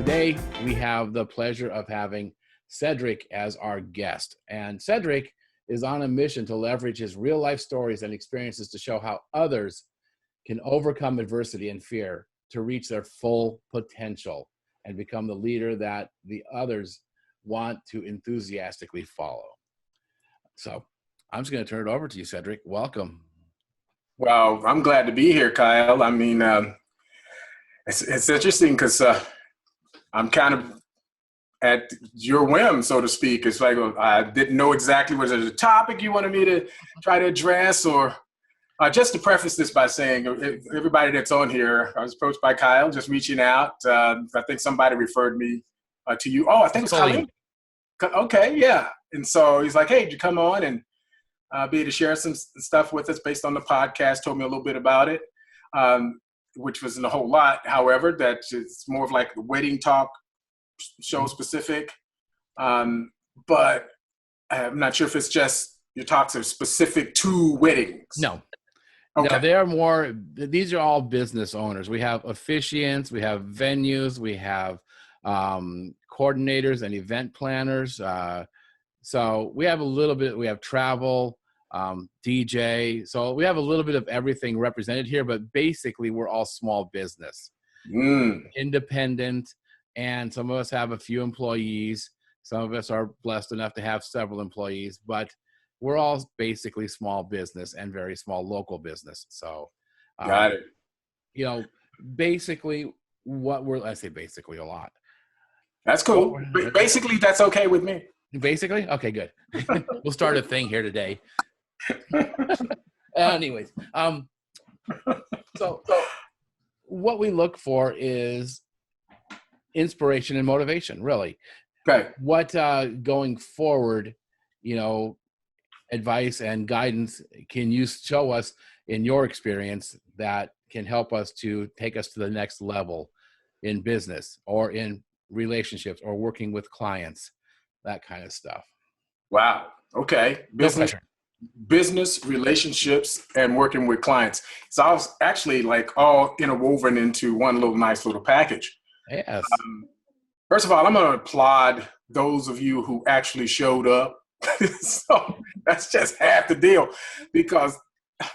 Today, we have the pleasure of having Cedric as our guest. And Cedric is on a mission to leverage his real-life stories and experiences to show how others can overcome adversity and fear to reach their full potential and become the leader that the others want to enthusiastically follow. So I'm just going to turn it over to you, Cedric. Welcome. Well, I'm glad to be here, Kyle. I mean, it's interesting because I'm kind of at your whim, so to speak. It's like I didn't know exactly was there a topic you wanted me to try to address, or just to preface this by saying, everybody that's on here, I was approached by Kyle, just reaching out. I think somebody referred me to you. Oh, I think it's Colleen. Okay, yeah. And so he's like, hey, did you come on and be able to share some stuff with us based on the podcast? Told me a little bit about it, which wasn't a whole lot. However, that it's more of like the wedding talk show specific. But I'm not sure if it's just your talks are specific to weddings. No. Okay. No, they're more, these are all business owners. We have officiants, we have venues, we have coordinators and event planners. So we have a little bit, we have travel, DJ. So we have a little bit of everything represented here, but basically we're all small business, independent, and some of us have a few employees. Some of us are blessed enough to have several employees, but we're all basically small business and very small local business. So, got it. You know, basically I say basically a lot. That's cool. Basically, that's okay with me. Basically? Okay, good. We'll start a thing here today. Anyways, so what we look for is inspiration and motivation, really. Okay. What going forward, advice and guidance can you show us in your experience that can help us to take us to the next level in business or in relationships or working with clients, that kind of stuff? Wow. Okay. Business, relationships, and working with clients. So I was actually like all interwoven into one nice little package. Yes. First of all, I'm going to applaud those of you who actually showed up. So that's just half the deal, because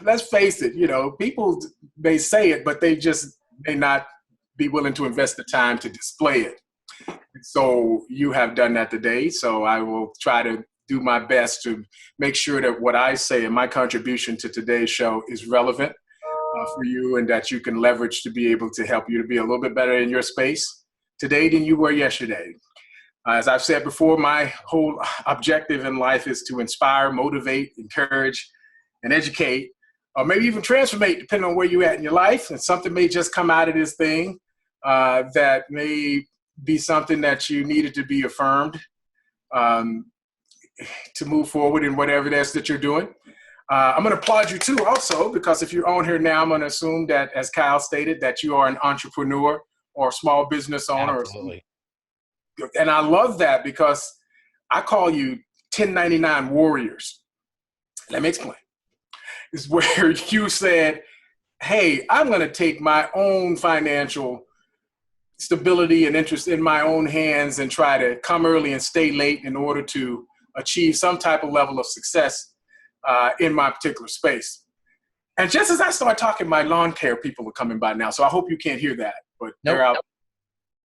let's face it, people may say it, but they just may not be willing to invest the time to display it. So you have done that today. So I will try to do my best to make sure that what I say and my contribution to today's show is relevant for you, and that you can leverage to be able to help you to be a little bit better in your space today than you were yesterday. As I've said before, my whole objective in life is to inspire, motivate, encourage, and educate, or maybe even transformate, depending on where you're at in your life. And something may just come out of this thing that may be something that you needed to be affirmed to move forward in whatever it is that you're doing. I'm going to applaud you too also, because if you're on here now, I'm going to assume that, as Kyle stated, that you are an entrepreneur or small business owner. Absolutely. And I love that, because I call you 1099 warriors. Let me explain. It's where you said, hey, I'm going to take my own financial stability and interest in my own hands and try to come early and stay late in order to achieve some type of level of success in my particular space. And just as I start talking, my lawn care people are coming by now. So I hope you can't hear that, but they're out.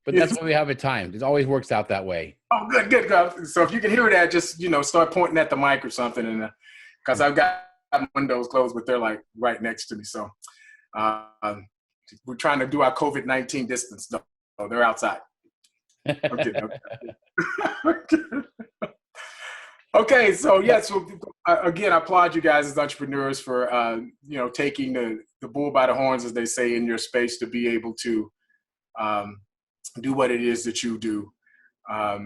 But that's what we have at times. It always works out that way. Oh, good. So if you can hear that, just, start pointing at the mic or something. And because I've got windows closed, but they're like right next to me. So we're trying to do our COVID-19 distance. No, they're outside. Okay. Okay. So yeah. So again, I applaud you guys as entrepreneurs for, taking the bull by the horns, as they say, in your space, to be able to do what it is that you do. I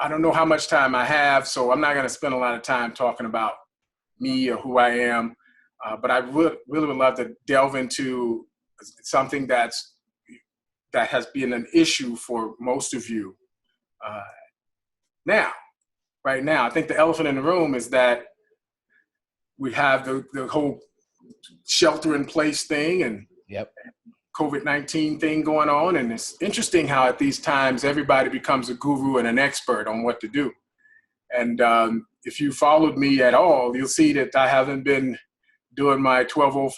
don't know how much time I have, so I'm not going to spend a lot of time talking about me or who I am, but I really would love to delve into something that has been an issue for most of you right now. I think the elephant in the room is that we have the whole shelter in place thing, and yep. COVID-19 thing going on. And it's interesting how at these times, everybody becomes a guru and an expert on what to do. And if you followed me at all, you'll see that I haven't been doing my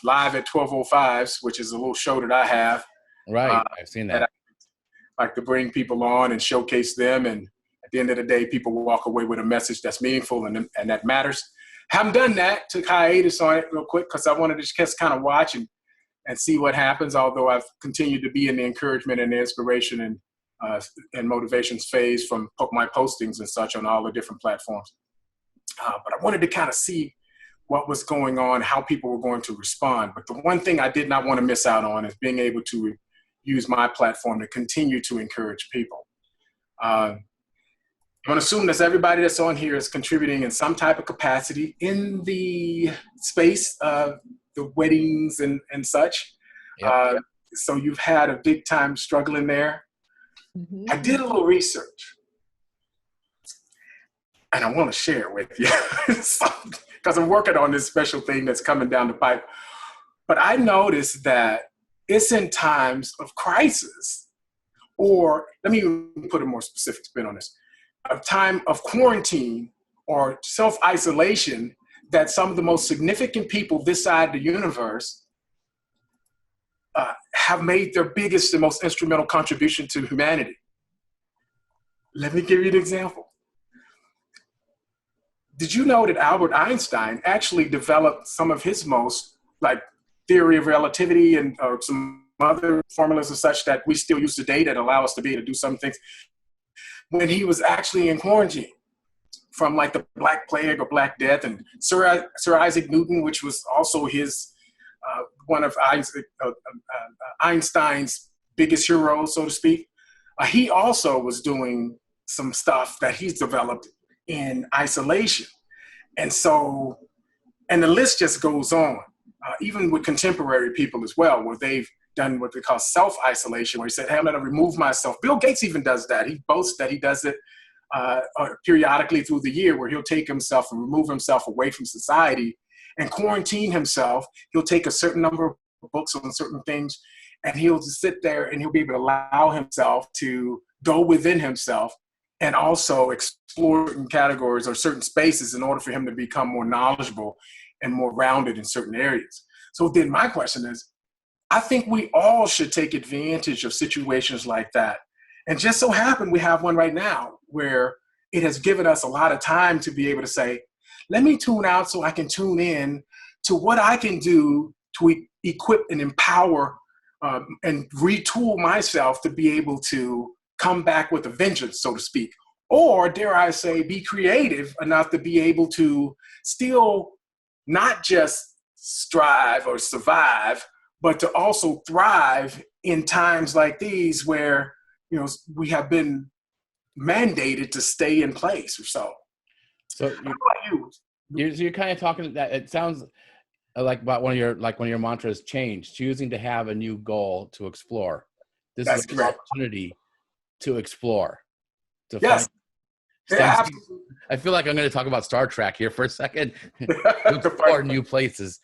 live at 12:05s, which is a little show that I have. Right. I've seen that. I like to bring people on and showcase them. And at the end of the day, people walk away with a message that's meaningful and that matters. Haven't done that. Took hiatus on it real quick because I wanted to just kind of watch and see what happens, although I've continued to be in the encouragement and the inspiration and motivations phase from my postings and such on all the different platforms. But I wanted to kind of see what was going on, how people were going to respond. But the one thing I did not want to miss out on is being able to use my platform to continue to encourage people. I'm going to assume that everybody that's on here is contributing in some type of capacity in the space of the weddings and such. Yep. So you've had a big time struggling there. Mm-hmm. I did a little research and I want to share it with you because I'm working on this special thing that's coming down the pipe. But I noticed that it's in times of crisis, or let me put a more specific spin on this, a time of quarantine or self-isolation, that some of the most significant people this side of the universe have made their biggest and most instrumental contribution to humanity. Let me give you an example. Did you know that Albert Einstein actually developed some of his most, like, theory of relativity and some other formulas and such that we still use today that allow us to be able to do some things when he was actually in quarantine from like the Black Plague or Black Death? And Sir Isaac Newton, which was also his one of Einstein's biggest heroes, so to speak, he also was doing some stuff that he's developed in isolation. And so, and the list just goes on, even with contemporary people as well, where they've done what they call self-isolation, where he said, hey, I'm going to remove myself. Bill Gates even does that. He boasts that he does it periodically through the year, where he'll take himself and remove himself away from society and quarantine himself. He'll take a certain number of books on certain things, and he'll just sit there and he'll be able to allow himself to go within himself and also explore certain categories or certain spaces in order for him to become more knowledgeable and more rounded in certain areas. So then my question is, I think we all should take advantage of situations like that. And just so happen we have one right now where it has given us a lot of time to be able to say, let me tune out so I can tune in to what I can do to equip and empower and retool myself to be able to come back with a vengeance, so to speak. Or dare I say, be creative enough to be able to still not just strive or survive, but to also thrive in times like these where, you know, we have been mandated to stay in place or so. So you're kind of talking that it sounds like about one of your mantras, change, choosing to have a new goal to explore. This is an opportunity to explore. Yes. I feel like I'm going to talk about Star Trek here for a second. Explore new places.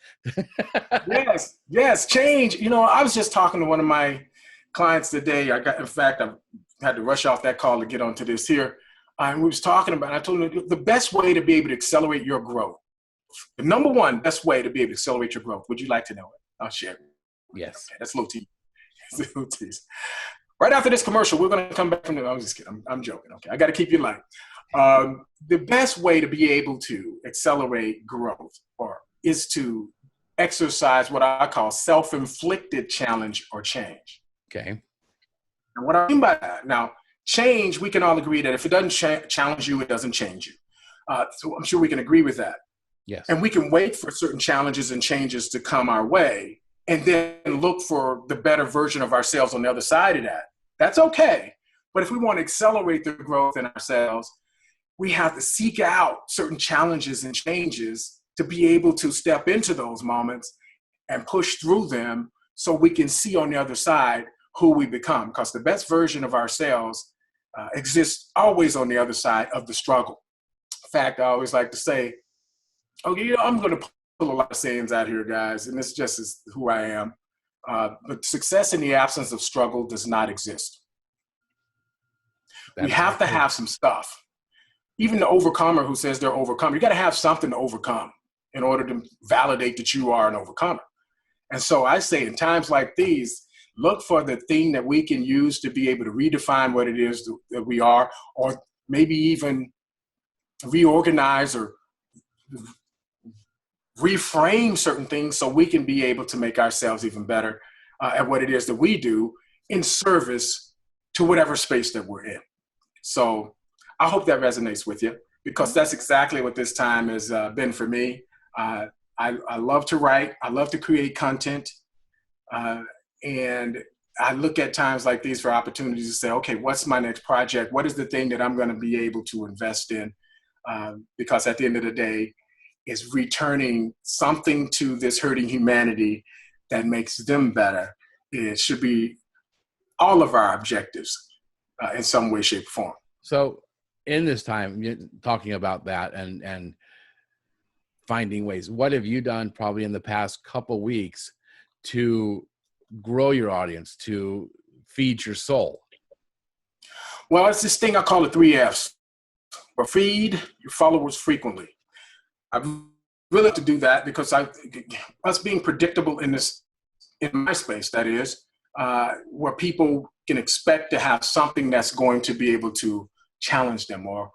Yes, change. You know, I was just talking to one of my clients today. I had to rush off that call to get onto this here. And we was talking about, I told him the best way to be able to accelerate your growth, the number one best way to be able to accelerate your growth. Would you like to know it? I'll share it. Yes. Okay, that's a little tease. Right after this commercial, we're going to come back from the, I'm just kidding. I'm joking. Okay. I got to keep you light. The best way to be able to accelerate growth is to exercise what I call self-inflicted challenge or change. Okay. And what I mean by that, now, change, we can all agree that if it doesn't challenge you, it doesn't change you. So I'm sure we can agree with that. Yes. And we can wait for certain challenges and changes to come our way and then look for the better version of ourselves on the other side of that. That's okay. But if we want to accelerate the growth in ourselves, we have to seek out certain challenges and changes to be able to step into those moments and push through them so we can see on the other side who we become. Because the best version of ourselves exists always on the other side of the struggle. In fact, I always like to say, okay, I'm going to pull a lot of sayings out here, guys, and this just is who I am. But success in the absence of struggle does not exist. We That's have to true. have some stuff. Even the overcomer who says they're overcome, you got to have something to overcome in order to validate that you are an overcomer. And so I say in times like these, look for the thing that we can use to be able to redefine what it is that we are, or maybe even reorganize or reframe certain things so we can be able to make ourselves even better at what it is that we do in service to whatever space that we're in. So I hope that resonates with you, because that's exactly what this time has been for me. I love to write. I love to create content. And I look at times like these for opportunities to say, okay, what's my next project? What is the thing that I'm going to be able to invest in? Because at the end of the day, it's returning something to this hurting humanity that makes them better. It should be all of our objectives in some way, shape, or form. So in this time, you're talking about that and finding ways, what have you done probably in the past couple weeks to grow your audience, to feed your soul? Well, it's this thing I call the 3F's, or feed your followers frequently. I've really have to do that because us being predictable in my space, that is, where people can expect to have something that's going to be able to challenge them, or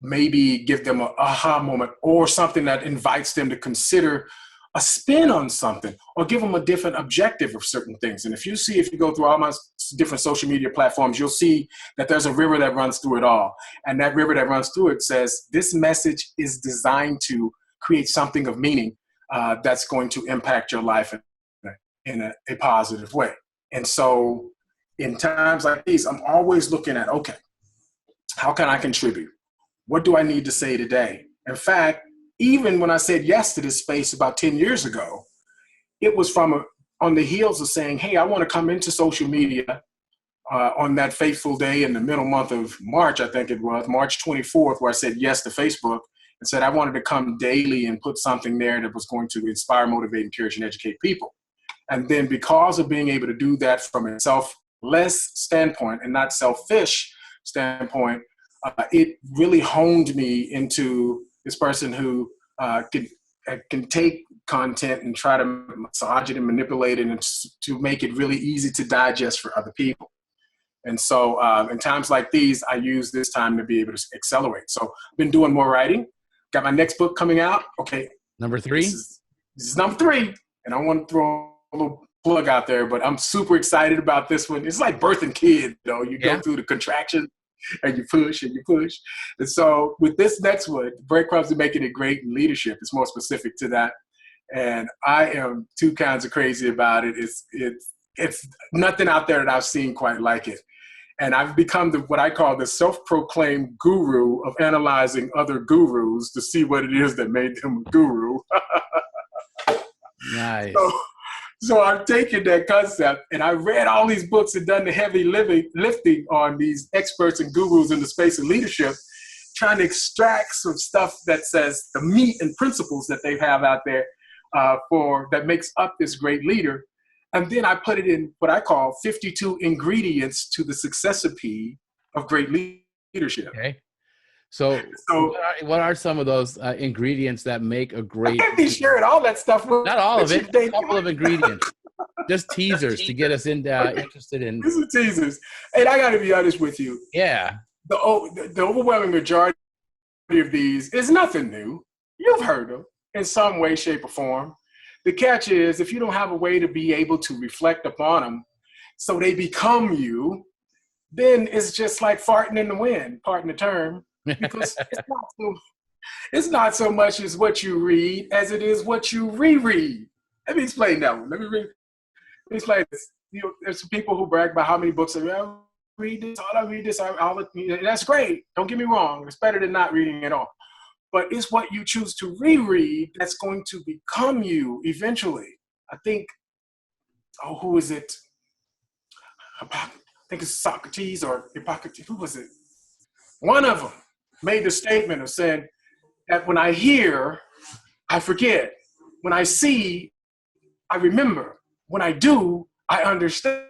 maybe give them an aha moment, or something that invites them to consider a spin on something, or give them a different objective of certain things. And if you go through all my different social media platforms, you'll see that there's a river that runs through it all. And that river that runs through it says, this message is designed to create something of meaning that's going to impact your life in a positive way. And so in times like these, I'm always looking at, okay, how can I contribute? What do I need to say today? In fact, even when I said yes to this space about 10 years ago, it was on the heels of saying, hey, I want to come into social media on that fateful day in the middle month of March, I think it was, March 24th, where I said yes to Facebook and said I wanted to come daily and put something there that was going to inspire, motivate, encourage, and educate people. And then because of being able to do that from a selfless standpoint and not selfish standpoint, it really honed me into this person who can take content and try to massage it and manipulate it and to make it really easy to digest for other people. And so in times like these, I use this time to be able to accelerate. So I've been doing more writing. Got my next book coming out. Okay. Number 3? This is number 3. And I want to throw a little plug out there, but I'm super excited about this one. It's like birthing kids, you go through the contraction and you push and you push. And so with this next one, breadcrumbs are making it great in leadership. It's more specific to that. And I am 2 kinds of crazy about it. It's nothing out there that I've seen quite like it. And I've become what I call the self-proclaimed guru of analyzing other gurus to see what it is that made them a guru. Nice. So I've taken that concept and I read all these books and done the heavy lifting on these experts and gurus in the space of leadership, trying to extract some stuff that says the meat and principles that they have out there that makes up this great leader. And then I put it in what I call 52 ingredients to the success recipe of great leadership. Okay. So what are some of those ingredients that make a great? I can't be sharing all that stuff. Not all of it. A couple of ingredients. Just teasers to get us interested in. These are teasers. And I got to be honest with you. Yeah. The overwhelming majority of these is nothing new. You've heard them in some way, shape, or form. The catch is, if you don't have a way to be able to reflect upon them so they become you, then it's just like farting in the wind, pardon the term, because it's not so much as what you read as it is what you reread. Let me explain that one. Let me explain this. There's some people who brag about how many books I read this, all I read this, that's great. Don't get me wrong. It's better than not reading at all. But it's what you choose to reread that's going to become you eventually. I think, who is it? I think it's Socrates or Hippocrates. Who was it? One of them made the statement of saying that when I hear, I forget. When I see, I remember. when I do, I understand.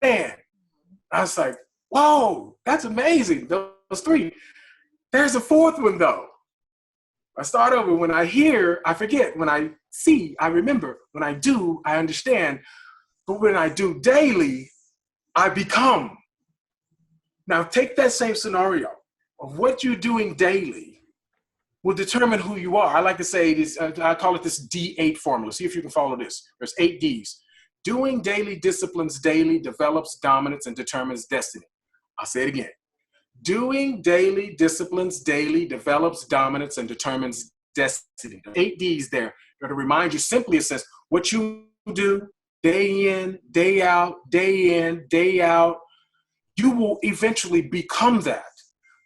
I was like, whoa, that's amazing. Those three. There's a fourth one though. I start over. When I hear, I forget. When I see, I remember. When I do, I understand. But when I do daily, I become. Now take that same scenario of what you're doing daily will determine who you are. I like to say this, I call it this D8 formula. See if you can follow this. There's 8 Ds. Doing daily disciplines daily develops dominance and determines destiny. I'll say it again. Doing daily disciplines daily develops dominance and determines destiny. 8 Ds there. To remind you simply, it says what you do day in, day out, day in, day out, you will eventually become that.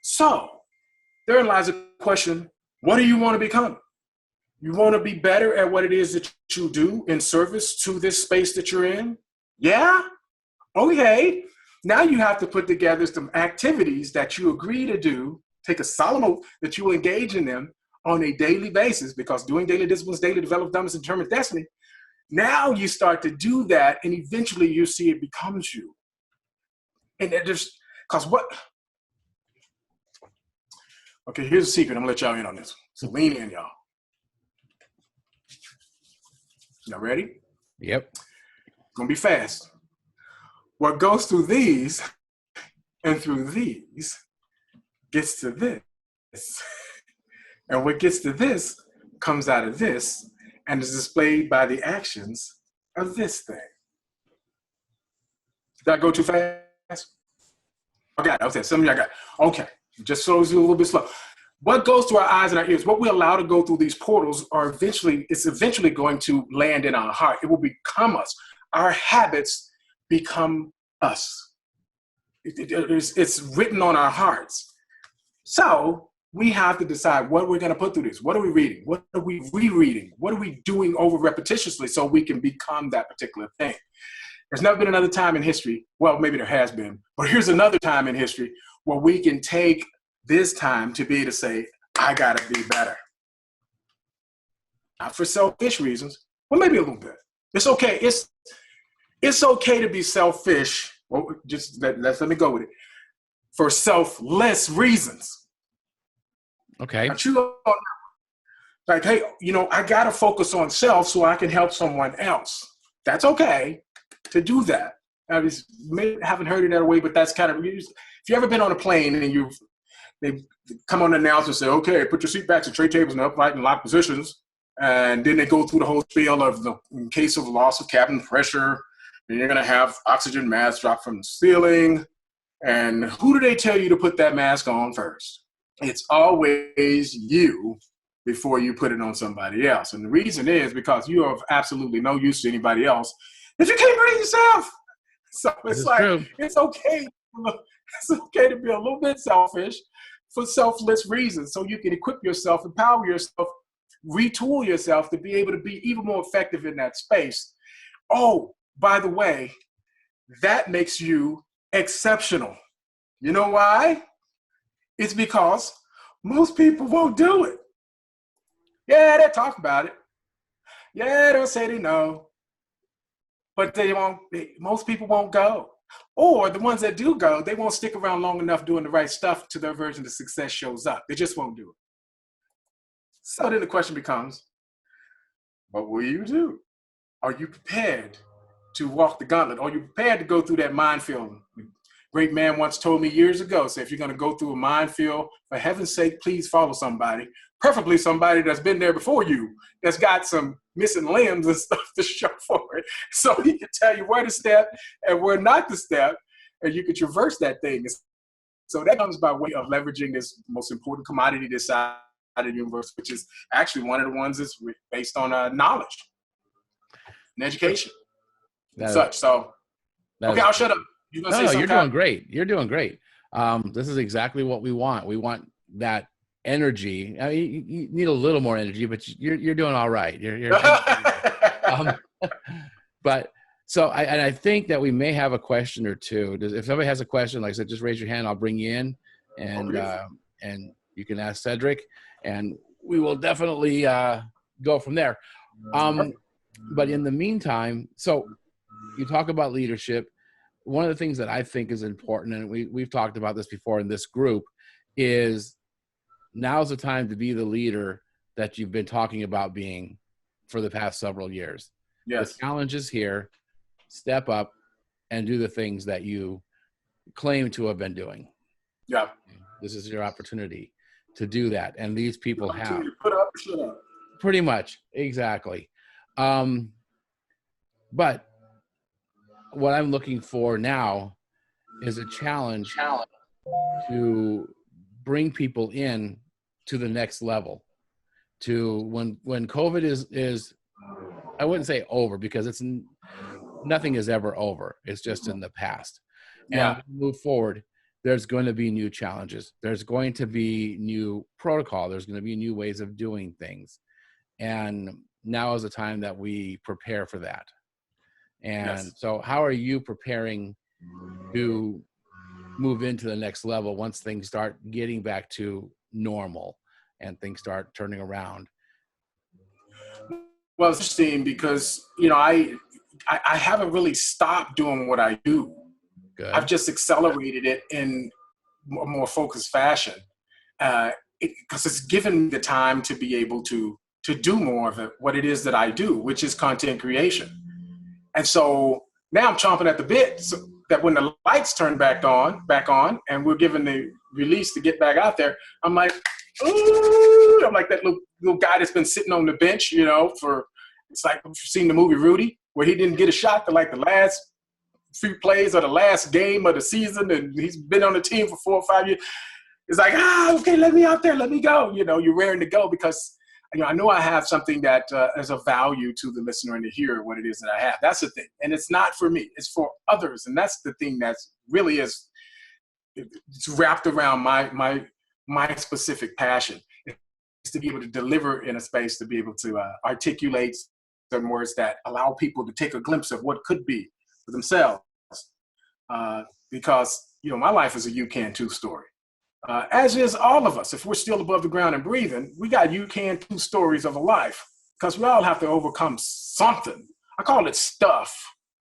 So therein lies a question, what do you want to become? You want to be better at what it is that you do in service to this space that you're in? Yeah? Okay. Now you have to put together some activities that you agree to do, take a solemn oath that you will engage in them on a daily basis, because doing daily disciplines daily develops dominance and determines destiny. Now you start to do that, and eventually you see it becomes you. And there's, because what? Okay, here's a secret. I'm gonna let y'all in on this. So lean in, y'all. Y'all ready? Yep. It's gonna be fast. What goes through these and through these gets to this. And what gets to this comes out of this and is displayed by the actions of this thing. Did that go too fast? I got it. Okay, some of y'all got it. Okay, just shows you a little bit slow. What goes through our eyes and our ears, what we allow to go through these portals it's eventually going to land in our heart. It will become us. Our habits become us. It's written on our hearts. So we have to decide what we're going to put through this. What are we reading? What are we rereading? What are we doing over repetitiously so we can become that particular thing? There's never been another time in history, well, maybe there has been, but here's another time in history where we can take this time to be able to say, I got to be better. Not for selfish reasons, well, maybe a little bit. It's okay. It's okay to be selfish. Well, just let me go with it. For selfless reasons. Okay. Like, hey, I got to focus on self so I can help someone else. That's okay to do that. I haven't heard it that way, but that's kind of, if you've ever been on a plane and they come on the announcer and say, okay, put your seat backs and tray tables in upright and locked positions. And then they go through the whole spiel of in case of loss of cabin pressure, and you're going to have oxygen masks drop from the ceiling. And who do they tell you to put that mask on first? It's always you before you put it on somebody else. And the reason is because you are of absolutely no use to anybody else if you can't breathe yourself. So it's like, true. It's okay to be a little bit selfish for selfless reasons, so you can equip yourself, empower yourself, retool yourself to be able to be even more effective in that space. Oh, by the way, that makes you exceptional. You know why? It's because most people won't do it. Yeah, they talk about it. Yeah, they'll say they know. But most people won't go. Or the ones that do go, they won't stick around long enough doing the right stuff till their version of success shows up. They just won't do it. So then the question becomes, what will you do? Are you prepared to walk the gauntlet? Are you prepared to go through that minefield? A great man once told me years ago, say, if you're going to go through a minefield, for heaven's sake, please follow somebody, preferably somebody that's been there before you, that's got some missing limbs and stuff to show for it. So he can tell you where to step and where not to step, and you can traverse that thing. So that comes by way of leveraging this most important commodity this side of the universe, which is actually one of the ones that's based on knowledge and education and such. So, okay, I'll shut up. No, you're doing great. You're doing great. This is exactly what we want. We want that energy. I mean, you need a little more energy, but you're doing all right. But so I think that we may have a question or two. If somebody has a question, like I said, just raise your hand. I'll bring you in, and you can ask Cedric, and we will definitely go from there. But in the meantime, so you talk about leadership. One of the things that I think is important, and we've talked about this before in this group, is now's the time to be the leader that you've been talking about being for the past several years. Yes. The challenge is here. Step up and do the things that you claim to have been doing. Yeah. This is your opportunity to do that. And these people have. Put up or shut up. Pretty much. Exactly. But what I'm looking for now is a challenge to bring people in to the next level. To when COVID is I wouldn't say over, because nothing is ever over. It's just in the past. Yeah. And move forward, there's going to be new challenges. There's going to be new protocol. There's going to be new ways of doing things. And now is the time that we prepare for that. And so how are you preparing to move into the next level once things start getting back to normal and things start turning around? Well, it's interesting because, I haven't really stopped doing what I do. Good. I've just accelerated it in a more focused fashion because it's given me the time to be able to do more of it, what it is that I do, which is content creation. And so now I'm chomping at the bit so that when the lights turn back on, and we're given the release to get back out there, I'm like, ooh, I'm like that little guy that's been sitting on the bench, it's like, you've seen the movie Rudy, where he didn't get a shot to like the last few plays of the last game of the season, and he's been on the team for 4 or 5 years. It's like, okay, let me out there, let me go. You're raring to go because I know I have something that is of value to the listener and to hear what it is that I have. That's the thing. And it's not for me, it's for others. And that's the thing that's really it's wrapped around my specific passion. It's to be able to deliver in a space, to be able to articulate some words that allow people to take a glimpse of what could be for themselves. Because, my life is a you can too story. As is all of us. If we're still above the ground and breathing, we got you can too stories of a life, because we all have to overcome something. I call it stuff.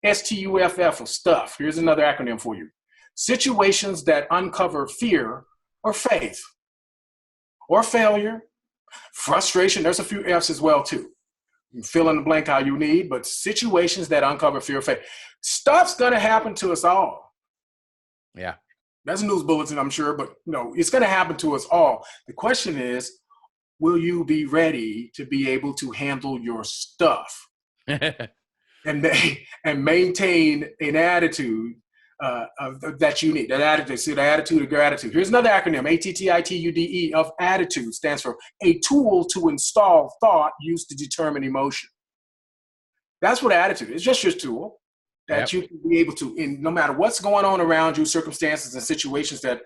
STUFF, or stuff. Here's another acronym for you. Situations that uncover fear or faith or failure, frustration. There's a few F's as well too. You can fill in the blank how you need, but situations that uncover fear or faith. Stuff's going to happen to us all. Yeah. That's a news bulletin, I'm sure, but it's going to happen to us all. The question is, will you be ready to be able to handle your stuff and maintain an attitude that you need? That attitude, see, the attitude of gratitude. Here's another acronym, ATTITUDE, of attitude, stands for a tool to install thought used to determine emotion. That's what attitude is. It's just your tool that you can be able to, no matter what's going on around you, circumstances and situations that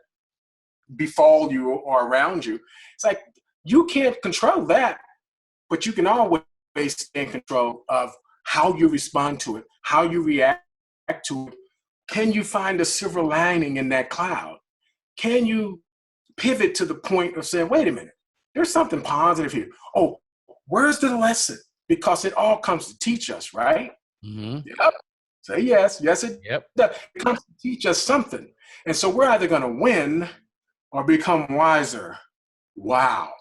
befall you or around you. It's like, you can't control that, but you can always stay in control of how you respond to it, how you react to it. Can you find a silver lining in that cloud? Can you pivot to the point of saying, wait a minute, there's something positive here. Oh, where's the lesson? Because it all comes to teach us, right? Mm-hmm. Yep. Say yes. Yes, it does. It comes to teach us something. And so we're either going to win or become wiser. Wow.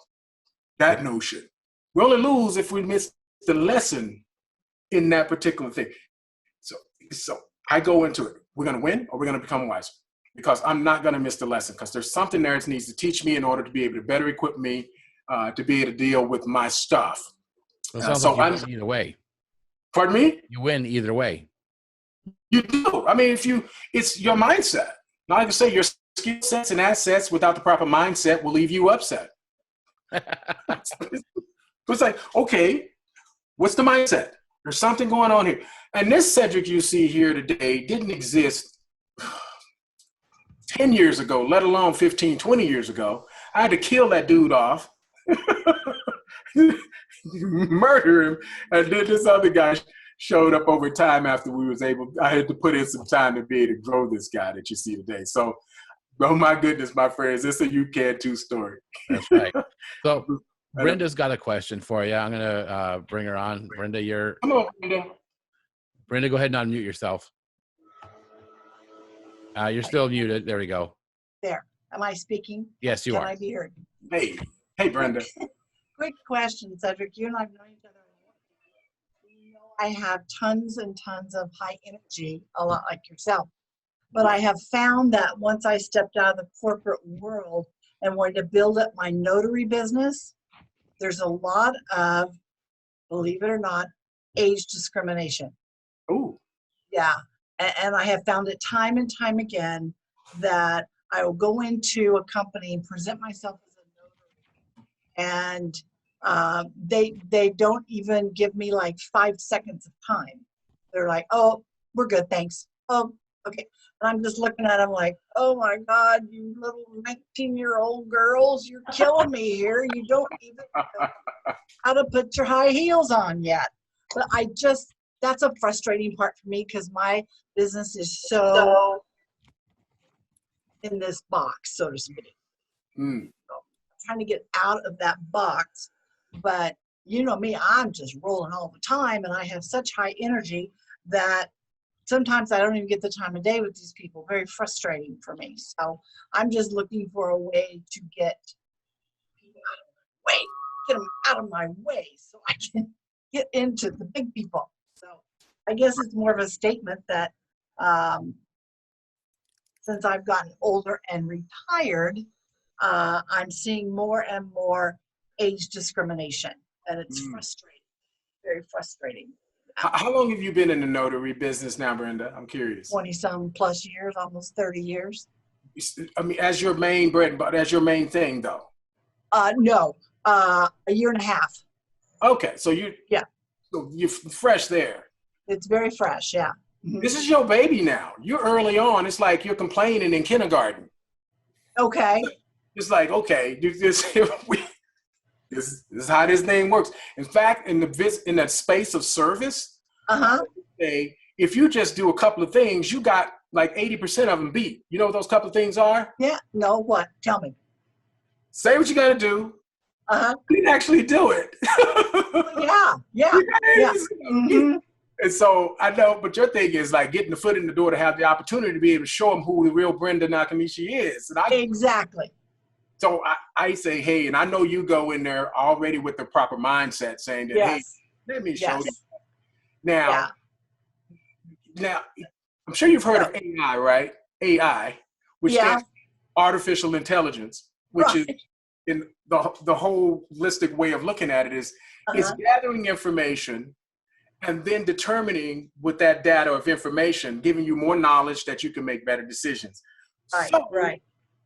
That notion. We only lose if we miss the lesson in that particular thing. So I go into it. We're going to win or we're going to become wiser, because I'm not going to miss the lesson, because there's something there that needs to teach me in order to be able to better equip me to be able to deal with my stuff. So you win either way. Pardon me? You win either way. You do. I mean, it's your mindset. Now, I can say your skill sets and assets without the proper mindset will leave you upset. It's like, okay, what's the mindset? There's something going on here. And this Cedric you see here today didn't exist 10 years ago, let alone 15, 20 years ago. I had to kill that dude off, murder him, and then this other guy showed up over time after I had to put in some time to be able to grow this guy that you see today. So, oh my goodness, my friends, it's a you can too story. That's right. So Brenda's got a question for you. I'm going to bring her on. Brenda, Come on, Brenda. Brenda, go ahead and unmute yourself. You're still muted. There we go. There. Am I speaking? Yes, you Can are. I be heard? Hey, Brenda. Quick question, Cedric. You and I have known each other. You know, I have tons and tons of high energy, a lot like yourself. But I have found that once I stepped out of the corporate world and wanted to build up my notary business, there's a lot of, believe it or not, age discrimination. Ooh. Yeah. And I have found it time and time again that I will go into a company and present myself as a notary, and they don't even give me like 5 seconds of time. They're like, oh, we're good, thanks. Oh, okay. And I'm just looking at them like, oh my God, you little 19-year-old girls, you're killing me here. You don't even know how to put your high heels on yet. But that's a frustrating part for me because my business is so in this box, so to speak. So I'm trying to get out of that box, but you know me, I'm just rolling all the time, and I have such high energy that sometimes I don't even get the time of day with these people. Very frustrating for me. So I'm just looking for a way to get people get them out of my way so I can get into the big people. So I guess it's more of a statement that since I've gotten older and retired, I'm seeing more and more age discrimination, and it's frustrating, very frustrating. How long have you been in the notary business now, Brenda? I'm curious. 20-some plus years, almost 30 years. I mean, as your main bread, but as your main thing, though. No, a year and a half. Okay, so you're fresh there. It's very fresh, yeah. This is your baby now. You're early on. It's like you're complaining in kindergarten. Okay. It's like, okay, this is how this thing works. In fact, in that space of service, if you just do a couple of things, you got like 80% of them beat. You know what those couple of things are? Yeah. No, what? Tell me. Say what you got to do. You actually do it. Yeah. And so I know, but your thing is like getting the foot in the door to have the opportunity to be able to show them who the real Brenda Nakamichi is. And Exactly. So I say, hey, and I know you go in there already with the proper mindset saying that, hey, let me show you. Now, I'm sure you've heard of AI, right? AI, which stands for artificial intelligence, which is in the holistic way of looking at it is gathering information and then determining with that data of information, giving you more knowledge that you can make better decisions.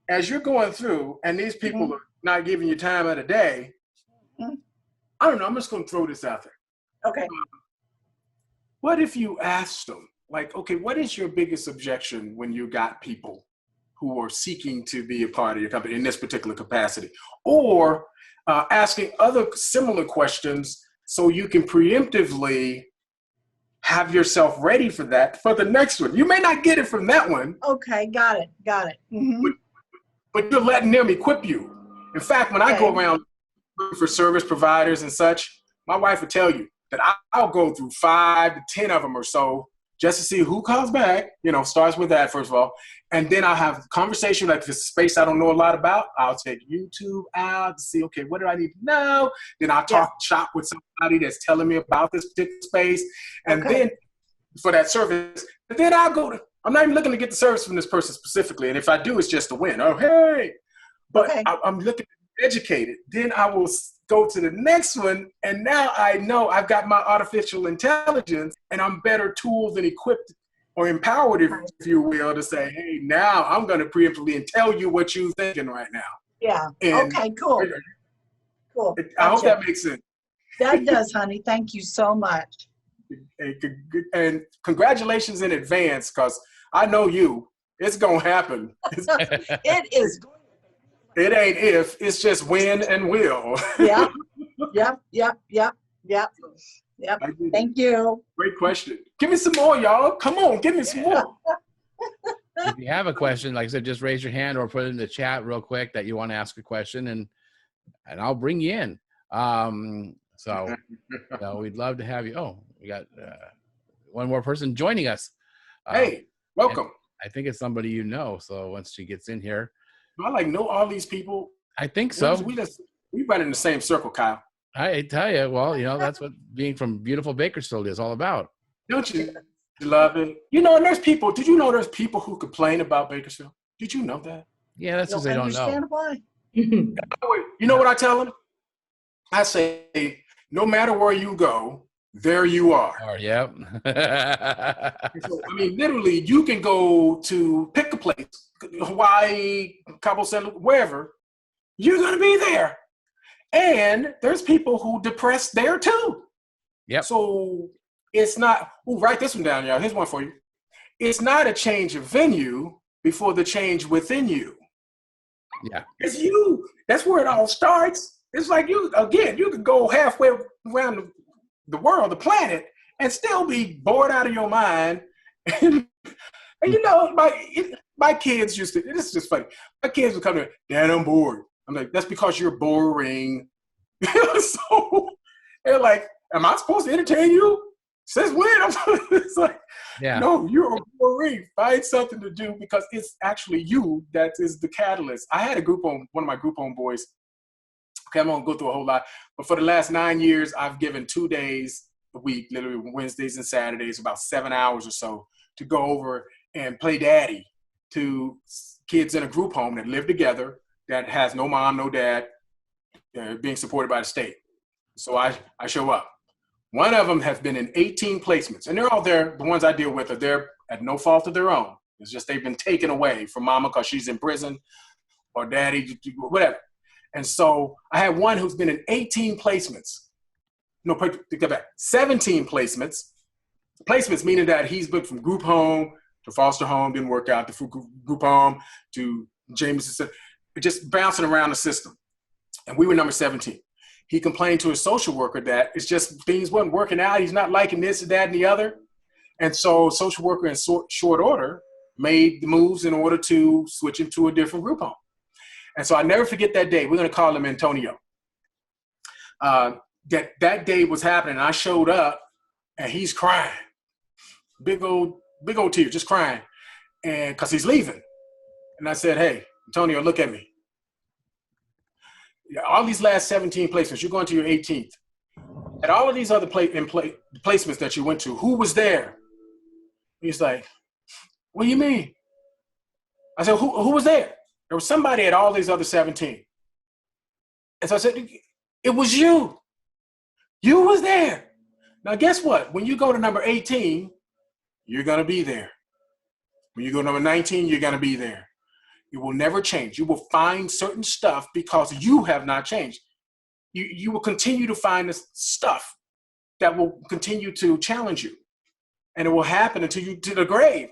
As you're going through and these people are not giving you time of the day, I don't know, I'm just going to throw this out there. Okay. What if you asked them, like, okay, what is your biggest objection when you got people who are seeking to be a part of your company in this particular capacity? Or asking other similar questions so you can preemptively have yourself ready for that for the next one. You may not get it from that one. Okay, got it. But you're letting them equip you. In fact, when I go around for service providers and such, my wife will tell you that I'll go through 5 to 10 of them or so just to see who calls back, starts with that first of all. And then I'll have a conversation, like if it's a space I don't know a lot about, I'll take YouTube out to see, okay, what do I need to know? Then I'll shop with somebody that's telling me about this particular space. And then for that service, then I'm not even looking to get the service from this person specifically. And if I do, it's just a win. Oh, hey. But I'm looking to be educated. Then I will go to the next one. And now I know I've got my artificial intelligence and I'm better tooled and equipped or empowered, if you will, to say, hey, now I'm going to preemptively and tell you what you're thinking right now. Yeah. And okay, cool. Cool. I hope that makes sense. That does, honey. Thank you so much. And congratulations in advance, because I know you. It's going to happen. It is. It ain't if, it's just when and will. Yep. Thank you. Great question. Give me some more, y'all. Come on, give me some more. If you have a question, like I said, just raise your hand or put it in the chat real quick that you want to ask a question, and I'll bring you in. So we'd love to have you. Oh, we got one more person joining us. Hey, welcome. I think it's somebody you know. So once she gets in here, Do I know all these people? I think so. We run in the same circle, Kyle. I tell you, well, that's what being from beautiful Bakersfield is all about. Don't you love it? And there's people. Did you know there's people who complain about Bakersfield? Did you know that? Yeah, that's because they don't know. Why. You know what I tell them? I say, no matter where you go, there you are. Oh, yeah. So, literally, you can go to pick a place, Hawaii, Cabo San Lucas, wherever. You're going to be there. And there's people who depress there too. Yep. So it's not, write this one down, y'all. Here's one for you. It's not a change of venue before the change within you. Yeah. It's you. That's where it all starts. It's like you could go halfway around the world, the planet, and still be bored out of your mind. And my kids used to, this is just funny. My kids would come to me, Dad, I'm bored. I'm like, that's because you're boring. So they're like, am I supposed to entertain you? Since when? It's like, yeah. No, you're boring. Find something to do because it's actually you that is the catalyst. I had one of my group home boys. Okay, I'm gonna go through a whole lot, but for the last 9 years, I've given 2 days a week, literally Wednesdays and Saturdays, about 7 hours or so, to go over and play daddy to kids in a group home that live together, that has no mom, no dad, being supported by the state. So I show up. One of them has been in 18 placements, and they're all there. The ones I deal with are there at no fault of their own. It's just they've been taken away from mama because she's in prison, or daddy, whatever. And so I had one who's been in 18 placements. No, take that back. 17 placements. Placements meaning that he's been from group home to foster home, didn't work out, to group home to Jameson, just bouncing around the system. And we were number 17. He complained to his social worker that it's just things wasn't working out. He's not liking this, that, and the other. And so social worker in short order made the moves in order to switch him to a different group home. And so I never forget that day. We're going to call him Antonio. That day was happening. And I showed up and he's crying. Big old tears, just crying. And because he's leaving. And I said, hey, Antonio, look at me. All these last 17 placements, you're going to your 18th. At all of these other placements that you went to, who was there? He's like, what do you mean? I said, who was there? There was somebody at all these other 17. And so I said, it was you. You was there. Now, guess what? When you go to number 18, you're going to be there. When you go to number 19, you're going to be there. It will never change. You will find certain stuff because you have not changed. You will continue to find this stuff that will continue to challenge you. And it will happen until you to the grave.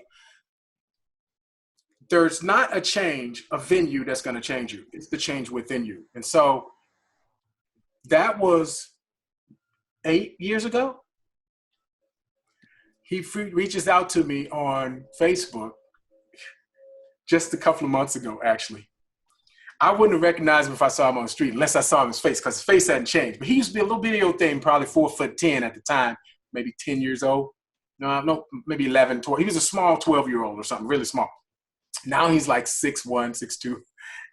There's not a change, a venue that's going to change you. It's the change within you. And so that was 8 years ago. He reaches out to me on Facebook just a couple of months ago, actually. I wouldn't have recognized him if I saw him on the street unless I saw his face because his face hadn't changed. But he used to be a little video thing, probably 4'10" at the time, maybe 10 years old. No, maybe 11, 12. He was a small 12-year-old or something, really small. Now he's like 6'1", 6'2".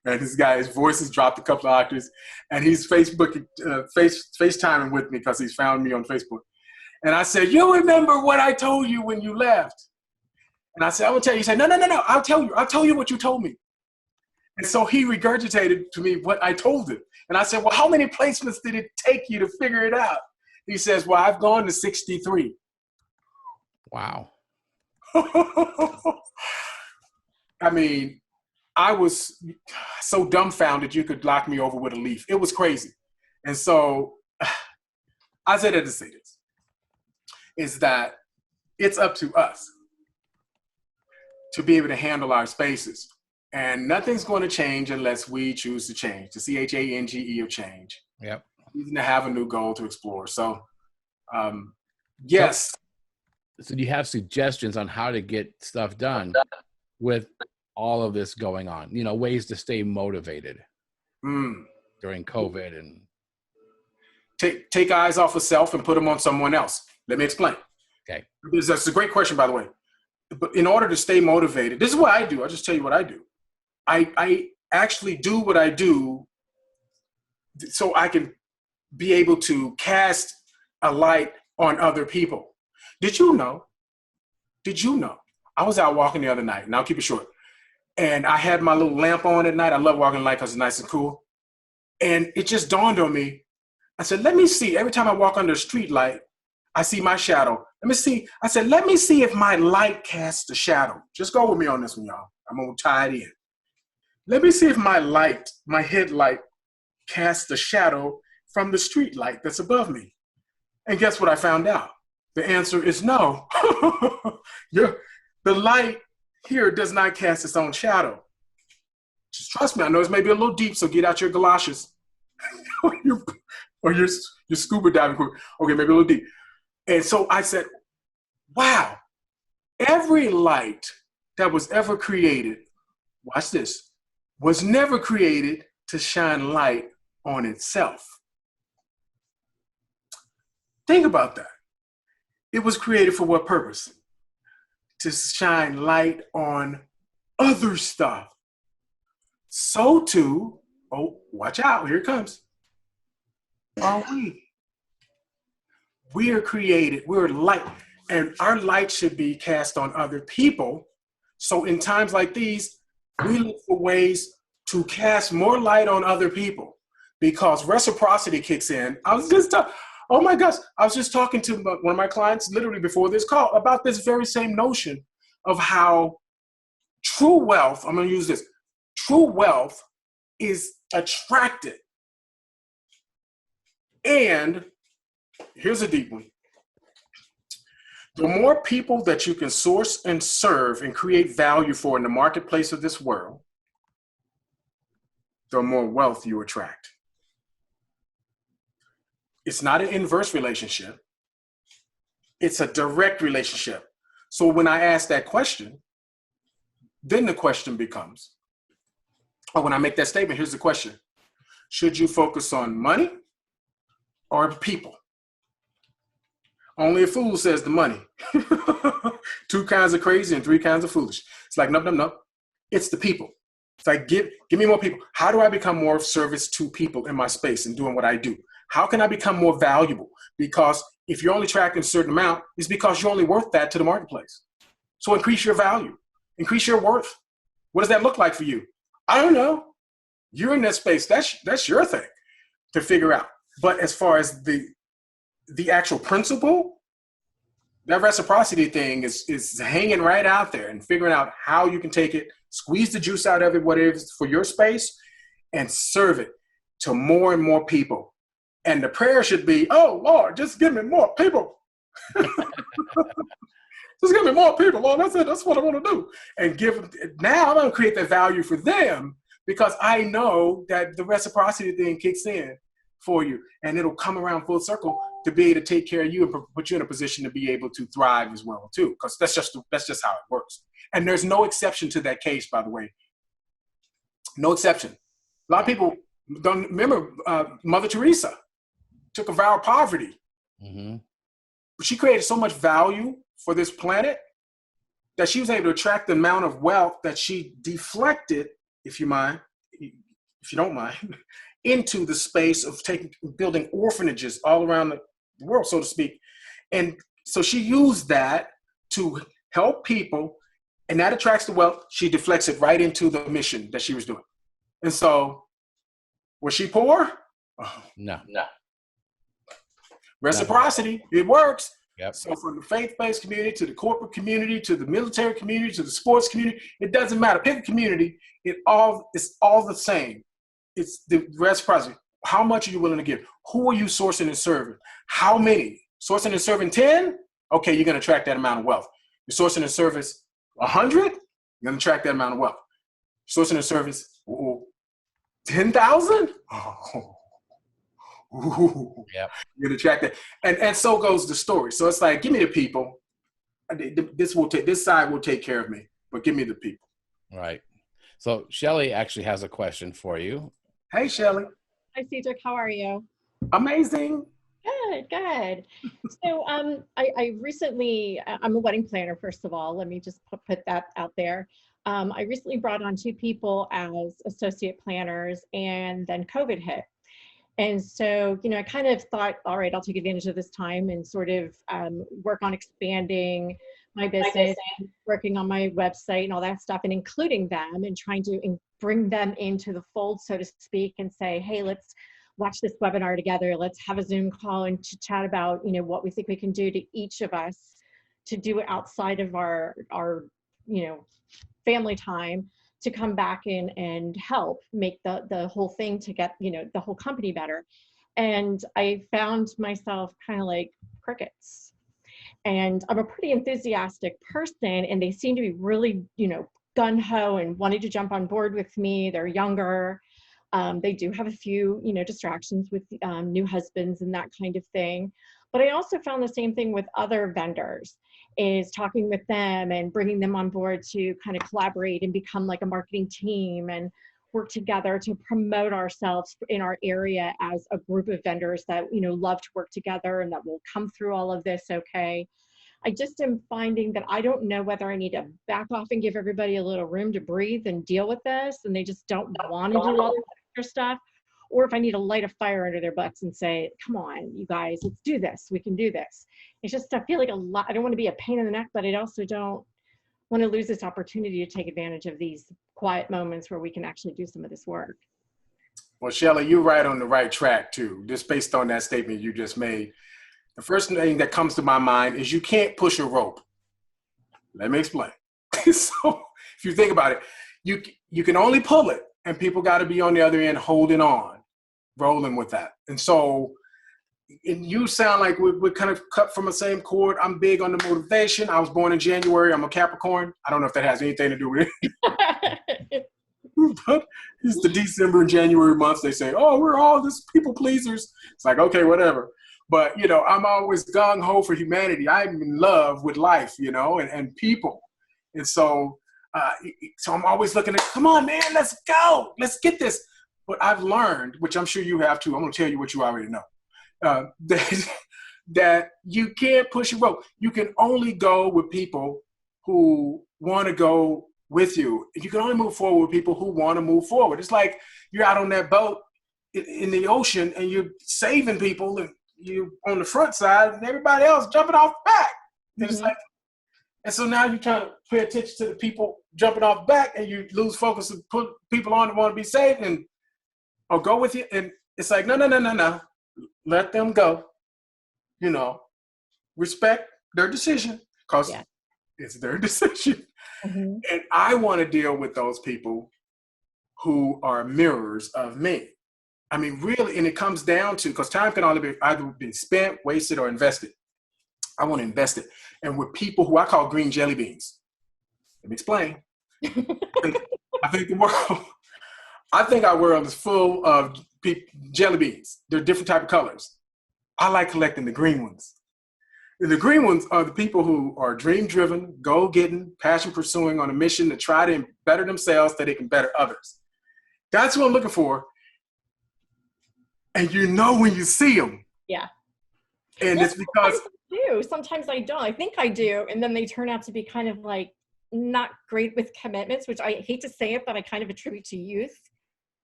And this guy, his voice has dropped a couple of octaves. And he's FaceTiming with me because he's found me on Facebook. And I said, you remember what I told you when you left? And I said, I will tell you. He said, no, I'll tell you. I'll tell you what you told me. And so he regurgitated to me what I told him. And I said, well, how many placements did it take you to figure it out? He says, well, I've gone to 63. Wow. I mean, I was so dumbfounded you could lock me over with a leaf. It was crazy. And so I said that to say this, is that it's up to us to be able to handle our spaces. And nothing's going to change unless we choose to change, the CHANGE of change. Yep. Even to have a new goal to explore. So, yes. So do you have suggestions on how to get stuff done with all of this going on? You know, ways to stay motivated during COVID and take eyes off of self and put them on someone else. Let me explain. Okay. That's a great question, by the way. But in order to stay motivated, this is what I do. I'll just tell you what I do. I actually do what I do so I can be able to cast a light on other people. Did you know? I was out walking the other night, and I'll keep it short. And I had my little lamp on at night. I love walking at night because it's nice and cool. And it just dawned on me. I said, let me see. Every time I walk under a street light, I see my shadow. Let me see. I said, let me see if my light casts a shadow. Just go with me on this one, y'all. I'm going to tie it in. Let me see if my light, my headlight, casts a shadow from the street light that's above me. And guess what I found out? The answer is no. The light here does not cast its own shadow. Just trust me. I know this may be a little deep, so get out your galoshes or your scuba diving equipment. Okay, maybe a little deep. And so I said, wow, every light that was ever created, watch this, was never created to shine light on itself. Think about that. It was created for what purpose? To shine light on other stuff. So too, oh, watch out, here it comes. Are we? We are created, we're light, and our light should be cast on other people. So in times like these, we look for ways to cast more light on other people because reciprocity kicks in. Oh my gosh, I was just talking to one of my clients literally before this call about this very same notion of how true wealth, I'm going to use this, true wealth is attracted. And here's a deep one. The more people that you can source and serve and create value for in the marketplace of this world, the more wealth you attract. It's not an inverse relationship. It's a direct relationship. So when I ask that question, then the question becomes, or when I make that statement, here's the question. Should you focus on money or people? Only a fool says the money. 2 kinds of crazy and 3 kinds of foolish. It's like, no. It's the people. It's like, give me more people. How do I become more of service to people in my space and doing what I do? How can I become more valuable? Because if you're only tracking a certain amount, it's because you're only worth that to the marketplace. So increase your value, increase your worth. What does that look like for you? I don't know. You're in that space. That's your thing to figure out. But as far as the actual principle, that reciprocity thing is hanging right out there and figuring out how you can take it, squeeze the juice out of it, what it is for your space, and serve it to more and more people. And the prayer should be, oh, Lord, just give me more people. Just give me more people, Lord. That's it. That's what I want to do. And now I'm going to create that value for them because I know that the reciprocity thing kicks in for you and it'll come around full circle to be able to take care of you and put you in a position to be able to thrive as well too, because that's just how it works. And there's no exception to that case, by the way. No exception. A lot of people don't remember Mother Teresa took a vow of poverty. Mm-hmm. But she created so much value for this planet that she was able to attract the amount of wealth that she deflected, if you don't mind, into the space of building orphanages all around the world, so to speak. And so she used that to help people, and that attracts the wealth. She deflects it right into the mission that she was doing. And so, was she poor? Oh, no. Reciprocity, it works. Yep. So from the faith-based community to the corporate community to the military community to the sports community, it doesn't matter. Pick a community, it's all the same. It's the reciprocity. How much are you willing to give? Who are you sourcing and serving? How many? Sourcing and serving 10? Okay, you're going to attract that amount of wealth. You're sourcing and service 100? You're going to attract that amount of wealth. Sourcing and service 10,000? Oh. Ooh, yep. You're going to attract that. And so goes the story. So it's like, give me the people. This side will take care of me, but give me the people. Right. So Shelly actually has a question for you. Hey, Shelly. Hi, Cedric. How are you? Amazing. Good, good. So I recently, I'm a wedding planner, first of all. Let me just put that out there. I recently brought on 2 people as associate planners, and then COVID hit. And so, I kind of thought, all right, I'll take advantage of this time and sort of work on expanding my business, working on my website and all that stuff, and including them and trying to bring them into the fold, so to speak, and say, hey, let's watch this webinar together. Let's have a Zoom call and chat about, what we think we can do to each of us to do it outside of our family time, to come back in and help make the whole thing to get, the whole company better. And I found myself kind of like crickets. And I'm a pretty enthusiastic person, and they seem to be really, gung-ho and wanting to jump on board with me. They're younger. They do have a few, distractions with new husbands and that kind of thing. But I also found the same thing with other vendors, is talking with them and bringing them on board to kind of collaborate and become like a marketing team and work together to promote ourselves in our area as a group of vendors that, love to work together and that will come through all of this okay. I just am finding that I don't know whether I need to back off and give everybody a little room to breathe and deal with this, and they just don't want to do all the extra stuff, or if I need to light a fire under their butts and say, come on, you guys, let's do this. We can do this. It's just, I feel like a lot, I don't want to be a pain in the neck, but I also don't want to lose this opportunity to take advantage of these quiet moments where we can actually do some of this work. Well, Shelley, you're right on the right track too, just based on that statement you just made. The first thing that comes to my mind is you can't push a rope. Let me explain. So if you think about it, you can only pull it, and people got to be on the other end holding on, rolling with that. And so and you sound like we're kind of cut from the same cord. I'm big on the motivation. I was born in January. I'm a Capricorn. I don't know if that has anything to do with it. But it's the December and January months. They say, oh, we're all just people pleasers. It's like, okay, whatever. But, I'm always gung-ho for humanity. I'm in love with life, and people. And so I'm always looking at, come on, man, let's go. Let's get this. But I've learned, which I'm sure you have too. I'm going to tell you what you already know. That you can't push a rope. You can only go with people who want to go with you. You can only move forward with people who want to move forward. It's like you're out on that boat in the ocean and you're saving people, and you on the front side and everybody else jumping off the back. And it's like, and so now you're trying to pay attention to the people jumping off the back, and you lose focus and put people on that want to be saved or go with you. And it's like, no. Let them go, respect their decision, because it's their decision. Mm-hmm. And I want to deal with those people who are mirrors of me. I mean, really, and it comes down to, because time can only be either been spent, wasted, or invested. I want to invest it. And with people who I call green jelly beans. Let me explain. I think our world is full of jelly beans. They're different type of colors. I like collecting the green ones. And the green ones are the people who are dream-driven, goal-getting, passion-pursuing, on a mission to try to better themselves so they can better others. That's what I'm looking for. And when you see them. Yeah. And it's because sometimes I don't. I think I do. And then they turn out to be kind of like not great with commitments, which I hate to say it, but I kind of attribute to youth.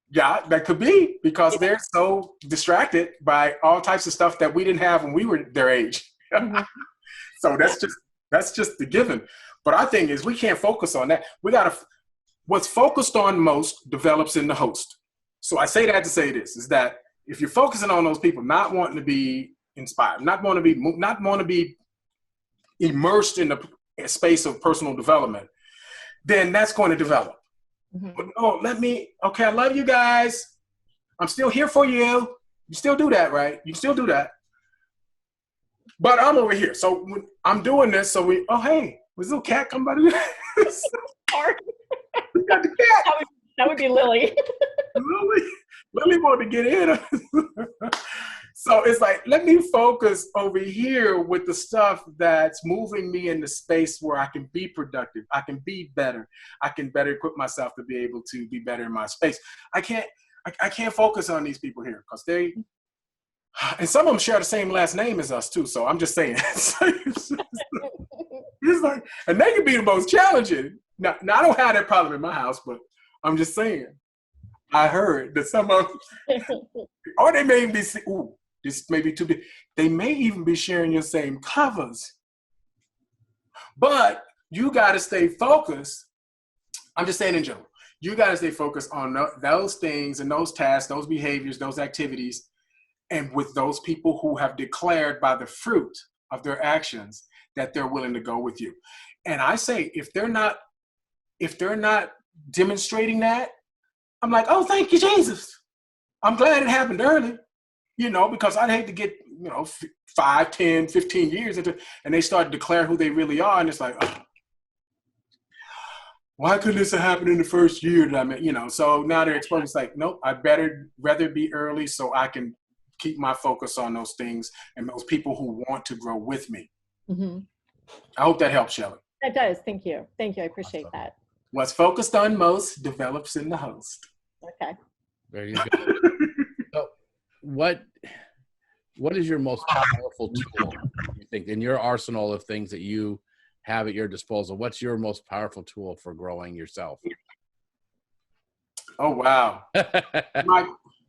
Yeah, that could be because they're so distracted by all types of stuff that we didn't have when we were their age. Mm-hmm. So that's just the given. But our thing is we can't focus on that. What's focused on most develops in the host. So I say that to say this, is that if you're focusing on those people not wanting to be inspired, not want to be immersed in the space of personal development, then that's going to develop. Mm-hmm. But I love you guys. I'm still here for you. You still do that, right? You still do that. But I'm over here. So when I'm doing this, so hey, was this little cat come by the Sorry. We got the cat. That would be Lily. Lily wanted to get in. So it's like, let me focus over here with the stuff that's moving me in the space where I can be productive. I can be better. I can better equip myself to be able to be better in my space. I can't focus on these people here because And some of them share the same last name as us too. So I'm just saying, it's like, and they can be the most challenging. Now I don't have that problem in my house, but I'm just saying, I heard that some of them, or they may even be, ooh, this may be too big. They may even be sharing your same covers, but you got to stay focused. I'm just saying in general, you got to stay focused on those things and those tasks, those behaviors, those activities, and with those people who have declared by the fruit of their actions that they're willing to go with you. And I say, if they're not demonstrating that, I'm like, oh, thank you, Jesus. I'm glad it happened early, because I'd hate to get, 5, 10, 15 years into, and they start declaring who they really are. And it's like, oh, why couldn't this have happened in the first year that I met, so now they're exposed. It's like, nope, I'd rather be early so I can keep my focus on those things and those people who want to grow with me. Mm-hmm. I hope that helps, Shelley. That does. Thank you. I appreciate that. What's focused on most develops in the host. Okay. There you go. So what is your most powerful tool, you think, in your arsenal of things that you have at your disposal? What's your most powerful tool for growing yourself? Oh, wow.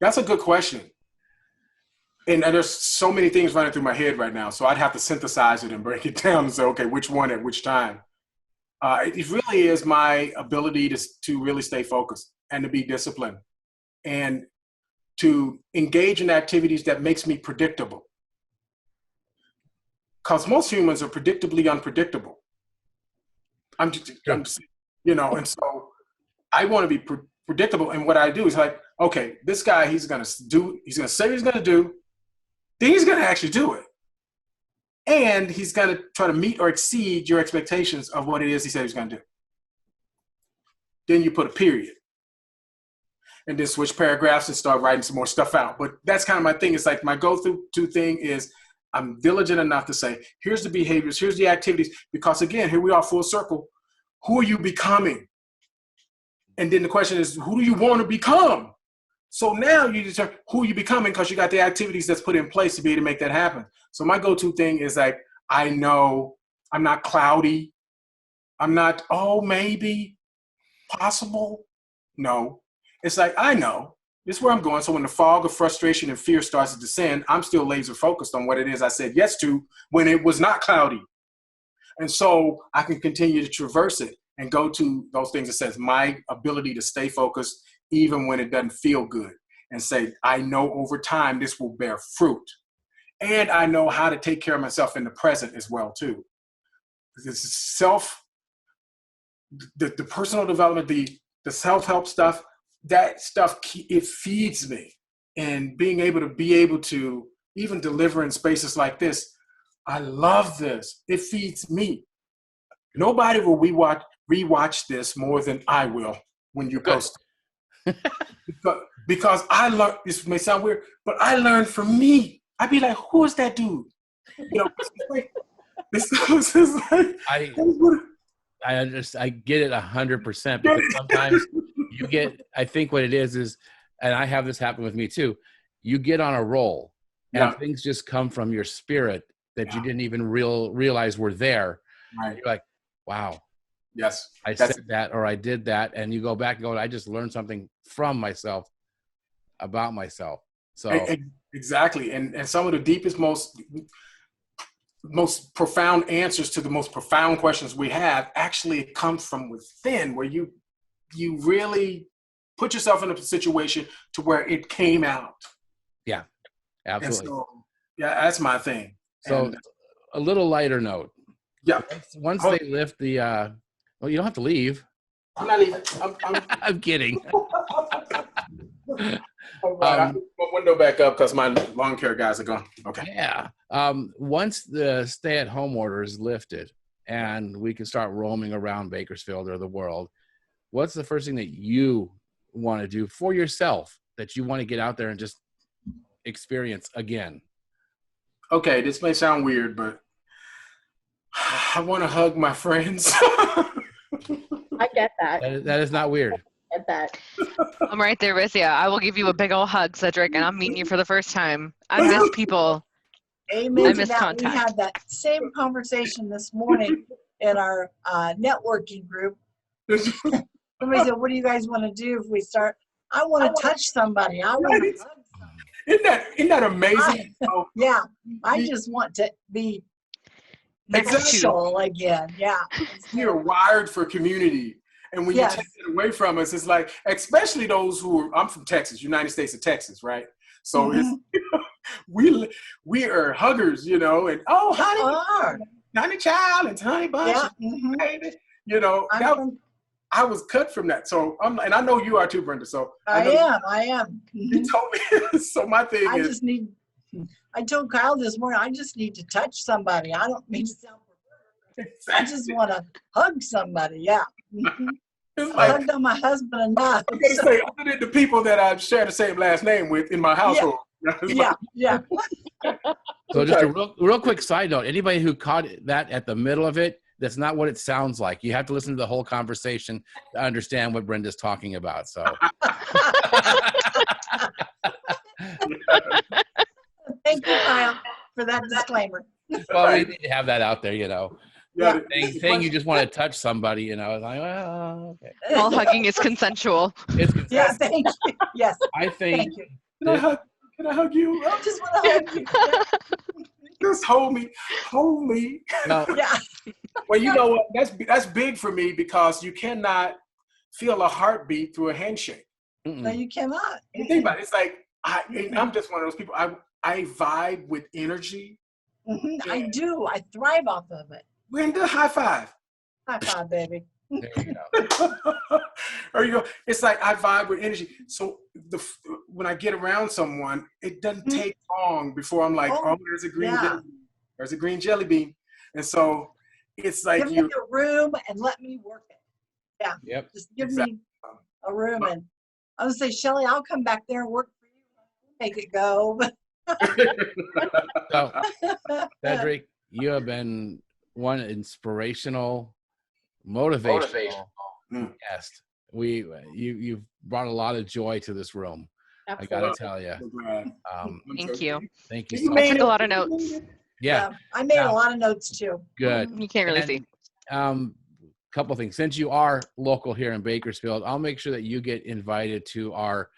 That's a good question. And there's so many things running through my head right now. So I'd have to synthesize it and break it down and say, okay, which one at which time? It really is my ability to really stay focused and to be disciplined and to engage in activities that makes me predictable. Because most humans are predictably unpredictable. And so I want to be predictable. And what I do is like, okay, this guy, he's going to say what he's going to do. Then he's going to actually do it. And he's going to try to meet or exceed your expectations of what it is he said he's going to do. Then you put a period. And then switch paragraphs and start writing some more stuff out. But that's kind of my thing. It's like my go-to thing is I'm diligent enough to say, here's the behaviors, here's the activities. Because again, here we are full circle. Who are you becoming? And then the question is, who do you want to become? So now you determine who you're becoming because you got the activities that's put in place to be able to make that happen. So my go-to thing is like, I know I'm not cloudy. I'm not, oh, maybe, possible. No, it's like, I know this is where I'm going. So when the fog of frustration and fear starts to descend, I'm still laser focused on what it is I said yes to when it was not cloudy. And so I can continue to traverse it and go to those things that says my ability to stay focused even when it doesn't feel good, and say, I know over time this will bear fruit. And I know how to take care of myself in the present as well, too. This the personal development, the self-help stuff, that stuff, it feeds me. And being able to even deliver in spaces like this, I love this. It feeds me. Nobody will rewatch this more than I will when you post it. because I learned, this may sound weird, but I learned from me. I'd be like, who is that dude? I get it 100% because sometimes you get, I think what it is, and I have this happen with me too. You get on a roll and things just come from your spirit that you didn't even realize were there. Right. You're like, wow. Yes. I said that or I did that. And you go back and go, I just learned something from myself about myself. So exactly. And some of the deepest, most profound answers to the most profound questions we have actually come from within, where you really put yourself in a situation to where it came out. Yeah, absolutely. And so, yeah, that's my thing. So and, a little lighter note. Yeah. Once they lift the, well, you don't have to leave. I'm not leaving. I'm kidding. All right, I put my window back up because my lawn care guys are gone. Okay. Yeah. Once the stay-at-home order is lifted and we can start roaming around Bakersfield or the world, what's the first thing that you want to do for yourself that you want to get out there and just experience again? Okay, this may sound weird, but I want to hug my friends. I get that. That is not weird. I get that. I'm right there with you. I will give you a big old hug, Cedric, and I'm meeting you for the first time. I miss people. Amen I to miss that. contact. We had that same conversation this morning in our networking group. Somebody said, what do you guys want to do if we start? I want to touch somebody. I want to hug somebody. Isn't that amazing? Yeah, I just want to be Next to. social again. Yeah. We are wired for community. And when Yes. you take it away from us, it's like, especially those who are, I'm from Texas, United States of Texas, right? So Mhm. it's, we are huggers, you know, and honey child, and honey bunch, Yeah. and baby, you know, I'm I was cut from that. So and I know you are too, Brenda. So I am. You told me. So my thing is, I told Kyle this morning, I just need to touch somebody. I don't mean to sound perverted. I just want to hug somebody. Yeah. Mhm. it's I like, hugged on my husband enough. I'm gonna say, other than the people that I share the same last name with in my household. It's like, Yeah. So just a real quick side note, anybody who caught that at the middle of it, that's not what it sounds like. You have to listen to the whole conversation to understand what Brenda's talking about. So Thank you, Kyle, for that disclaimer. well, we need to have that out there, you know. yeah, Saying you just want to touch somebody, you know, it's like, well, okay. All hugging is consensual. It's Yeah, thank you. Yes, I think thank you. Can I hug you? I just want to hug you. Just hold me. no, Yeah. Well, you know what? That's big for me because you cannot feel a heartbeat through a handshake. No, you cannot. Think about it. It's like I'm just one of those people. I vibe with energy. Mhm, I do. I thrive off of it. Brenda, high five. High five, baby. there you go. Or you go. It's like I vibe with energy. So when I get around someone, it doesn't take long before I'm like, oh, there's a green jelly bean. There's a green jelly bean, and so it's like give me a room and let me work it. Yeah. Yep. Just give me a room, and I would say, Shelly, I'll come back there and work for you. Make it go. So, Cedric, you have been one inspirational, motivational guest. You've brought a lot of joy to this room. Absolutely. I gotta tell you. Thank you. Thank you so I much. took a lot of notes. Yeah, I made a lot of notes too. good. You can't really see. Couple things. Since you are local here in Bakersfield, I'll make sure that you get invited to our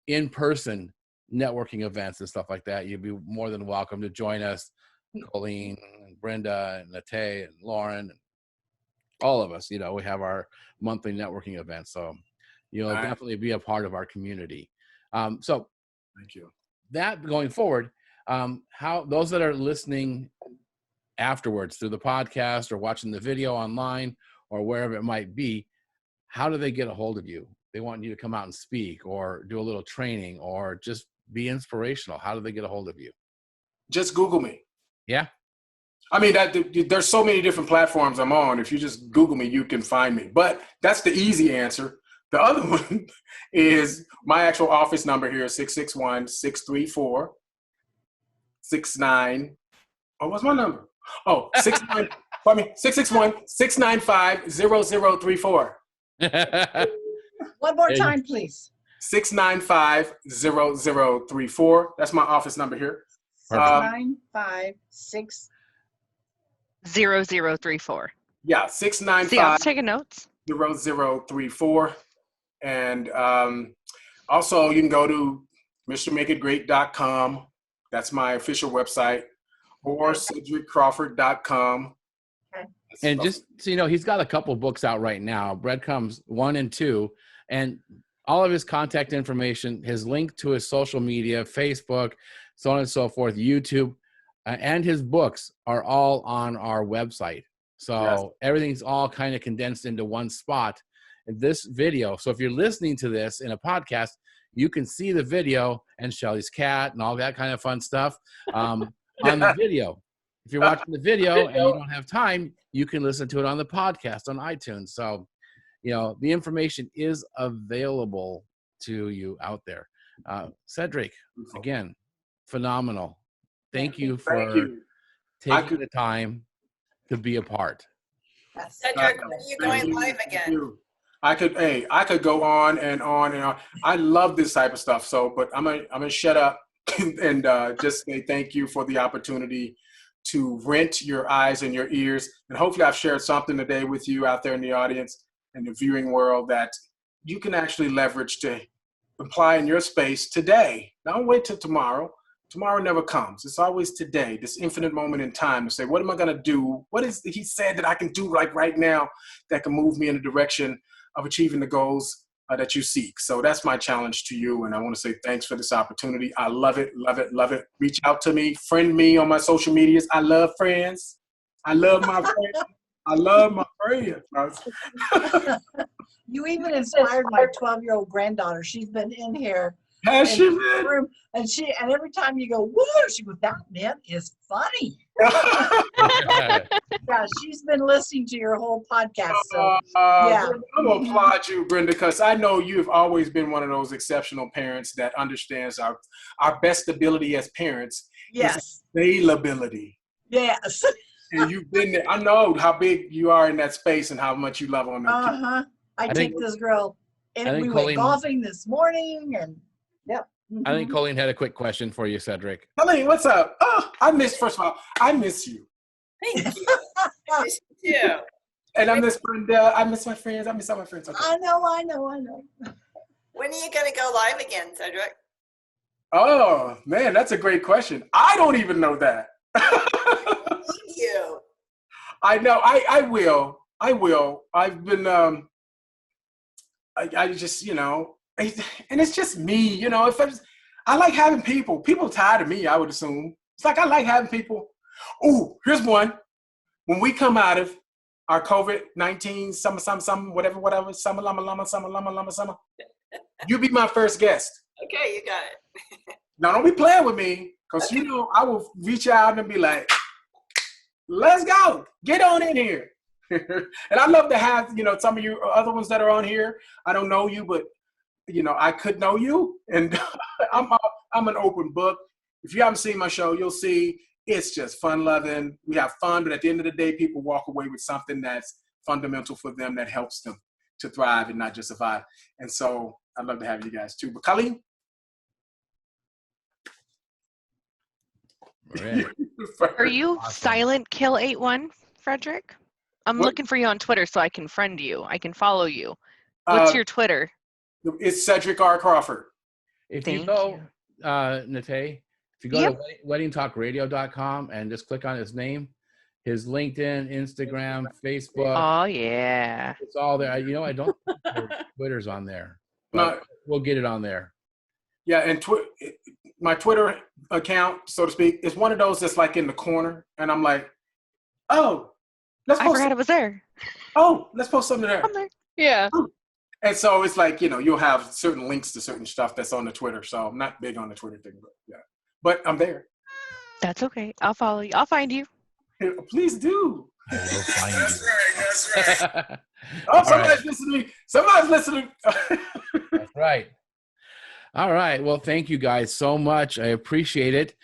in-person networking events and stuff like that. You'd be more than welcome to join us. Colleen, and Brenda, and Nate, and Lauren, and all of us. You know, we have our monthly networking events, so you'll definitely be a part of our community. So, thank you. That going forward, how those that are listening afterwards through the podcast or watching the video online or wherever it might be, how do they get a hold of you? They want you to come out and speak or do a little training or just be inspirational. How do they get a hold of you? Just Google me. Yeah. I mean, there's so many different platforms I'm on. If you just Google me, you can find me. But that's the easy answer. The other one is my actual office number here is 661-634-69. Oh, what's my number? Oh, 661-695-0034. One more time, please. 695-0034. That's my office number here. 956. 0034. Yeah, 695. See, I was taking notes. 0034. And also you can go to MrMakeItGreat.com. That's my official website, or CedricCrawford.com. And just so you know, he's got a couple books out right now, Breadcrumbs 1 and 2, and all of his contact information, his link to his social media, Facebook, so on and so forth, YouTube, and his books are all on our website. So everything's all kind of condensed into one spot in this video. So if you're listening to this in a podcast, you can see the video and Shelly's cat and all that kind of fun stuff on the video. If you're watching the video and you don't have time, you can listen to it on the podcast on iTunes. So, you know, the information is available to you out there. Cedric, again, phenomenal. Thank you for taking the time to be a part. Yes. Cedric, when are you going live again? I could go on and on and on. I love this type of stuff. So, but I'm gonna shut up and just say thank you for the opportunity to rent your eyes and your ears. And hopefully I've shared something today with you out there in the audience and the viewing world that you can actually leverage to apply in your space today. Don't wait till tomorrow. Tomorrow never comes. It's always today, this infinite moment in time to say, what am I going to do? What is he said that I can do like right now that can move me in the direction of achieving the goals that you seek? So that's my challenge to you. And I want to say thanks for this opportunity. I love it, love it, love it. Reach out to me, friend me on my social medias. I love friends. I love my friends. I love my friends. You even inspired my 12-year-old granddaughter. She's been in here. Has she been? Room, and every time you go, woo, she goes, that man is funny. Yeah, she's been listening to your whole podcast. So yeah. I'm gonna applaud you, Brenda, because I know you've always been one of those exceptional parents that understands our best ability as parents. Yes. Is availability. Yes. And you've been there. I know how big you are in that space and how much you love on them. Uh-huh. I take this girl, and we went golfing this morning, and yep. Mm-hmm. I think Colleen had a quick question for you, Cedric. Colleen, what's up? Oh, first of all, I miss you. Thank you. I miss you too. And I miss Brenda. I miss my friends. I miss all my friends. Okay. I know. When are you going to go live again, Cedric? Oh, man, that's a great question. I don't even know that. You. I know. I will. I've been, I just, and it's just me, I like having people. People tired of me, I would assume. It's like I like having people. Ooh, here's one. When we come out of our COVID-19, summer, whatever, summer, summer, you be my first guest. Okay, you got it. Now, don't be playing with me, because, I will reach out and be like, let's go. Get on in here. And I'd love to have, some of you other ones that are on here. I don't know you, but, I could know you. And I'm an open book. If you haven't seen my show, you'll see it's just fun-loving. We have fun, but at the end of the day, people walk away with something that's fundamental for them that helps them to thrive and not just survive. And so I'd love to have you guys too. But Colleen? Right. Are you Awesome. Silent Kill 81, Frederick? I'm looking for you on Twitter so I can friend you. I can follow you. What's your Twitter? It's Cedric R. Crawford. If you go, Nate, if you go to weddingtalkradio.com and just click on his name, his LinkedIn, Instagram, Facebook. Oh, yeah. It's all there. I don't think Twitter's on there, but we'll get it on there. Yeah, and my Twitter account, so to speak, is one of those that's like in the corner, and I'm like, oh, I forgot it was there. Oh, let's post something there. I'm there. Yeah. And so it's like, you'll have certain links to certain stuff that's on the Twitter. So I'm not big on the Twitter thing, but yeah. But I'm there. That's okay. I'll follow you. I'll find you. Please do. I will find you. That's right. Oh, somebody's listening. Somebody's listening. That's right. All right. Well, thank you guys so much. I appreciate it.